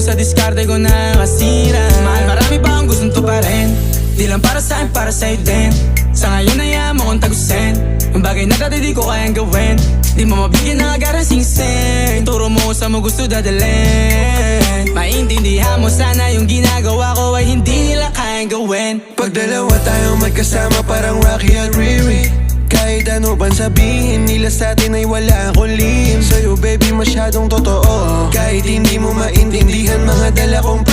sa diskarte ko na kasira. Mahal, marami pa ang gustong tuparin, di lang para sa'kin, para sa'yo din. Sa ngayon ayaw mo kong tagusin yung bagay na dati di ko kayang gawin. Di mo mabigyan ng agarang singsing, turo mo sa mo gusto dadalhin. Maintindihan mo sana yung ginagawa ko ay hindi nila kayang gawin. Pag dalawa tayong magkasama parang Rocky at Riri, kahit ano bang sabihin nila sa'tin ay wala akong lihim. Sa'yo baby masyadong totoo, kahit hindi mo maintindihan mga dala kong